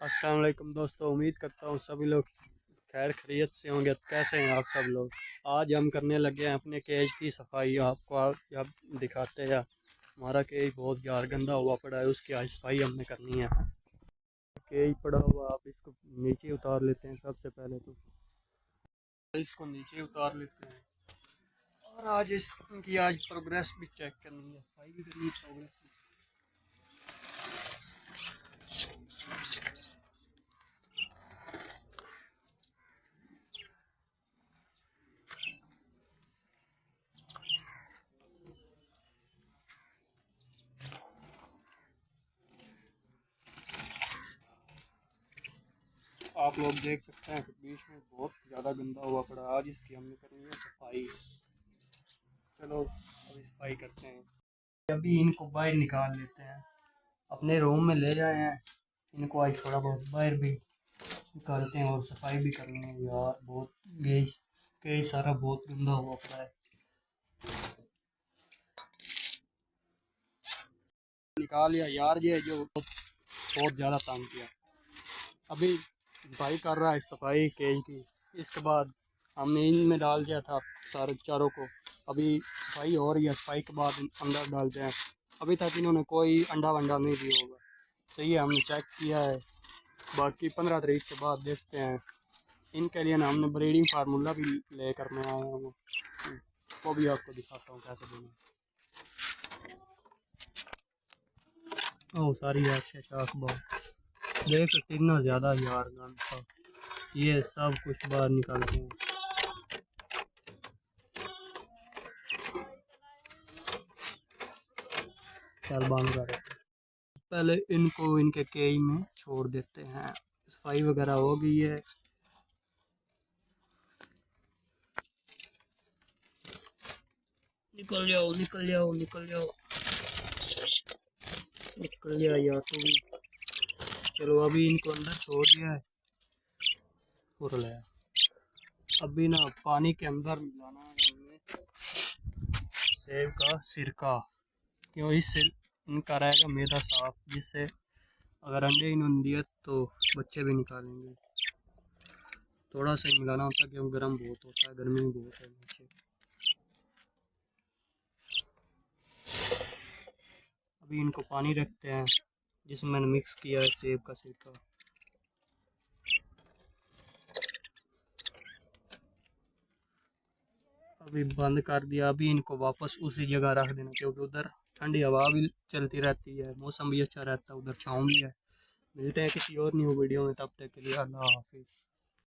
अस्सलाम वालेकुम दोस्तों, उम्मीद करता हूँ सभी लोग खैर खैरियत से होंगे। कैसे हैं आप सब लोग? आज हम करने लगे हैं अपने केज की सफाई। आपको अब दिखाते हैं। हमारा केज बहुत यार गंदा हुआ पड़ा है, उसकी आज सफाई हमने करनी है। केज पड़ा हुआ, आप इसको नीचे उतार लेते हैं। सबसे पहले तो इसको नीचे उतार लेते हैं और आज इसकी आज प्रोग्रेस भी चेक करनी है, सफाई भी करनी है, प्रोग्रेस भी। आप लोग देख सकते हैं कि बीच में बहुत ज़्यादा गंदा हुआ पड़ा है। आज इसकी हमने करनी है सफाई। चलो अभी सफाई करते हैं। अभी इनको बाहर निकाल लेते हैं, अपने रूम में ले जाए हैं। इनको आज थोड़ा बहुत बाहर भी निकालते हैं और सफाई भी करनी है। यार बहुत गेज केज सारा बहुत गंदा हुआ पड़ा है। निकाल लिया यार, ये जो बहुत ज़्यादा तंग किया। अभी भाई कर रहा है सफाई केज की। इसके बाद हमने इनमें डाल दिया था सारे चारों को। अभी सफाई हो रही है, सफाई के बाद अंदर डालते हैं। अभी तक इन्होंने कोई अंडा वंडा नहीं दिया होगा। सही है, हमने चेक किया है। बाकी 15 तारीख के बाद देखते हैं। इनके लिए ना हमने ब्रीडिंग फार्मूला भी लेकर मैं आया हूँ, वो भी आपको दिखाता हूँ कैसे देना। ओह सारी अच्छे शाख बात देख कितना ज़्यादा यार गंद था। ये सब कुछ बाहर निकालते हैं। चल बंद कर। पहले इनको इनके केज में छोड़ देते हैं। सफाई वगैरह हो गई है। निकल जाओ निकल जाओ निकल जाओ निकल जाओ यार तू भी। चलो अभी इनको अंदर छोड़ दिया है और लाया। अभी ना पानी के अंदर मिलाना है हमने सेब का सिरका, क्यों इससे इनका रहेगा मैदा साफ, जिससे अगर अंडे इन्होंने दिए तो बच्चे भी निकालेंगे। थोड़ा सा ही मिलाना होता है क्योंकि गर्म बहुत होता है, गर्मी बहुत है नीचे। अभी इनको पानी रखते हैं जिसमें मैंने मिक्स किया है सेब का सिरका। अभी बंद कर दिया। अभी इनको वापस उसी जगह रख देना क्योंकि उधर ठंडी हवा भी चलती रहती है, मौसम भी अच्छा रहता है, उधर छाँव भी है। मिलते हैं किसी और न्यू वीडियो में, तब तक के लिए अल्लाह हाफिज़।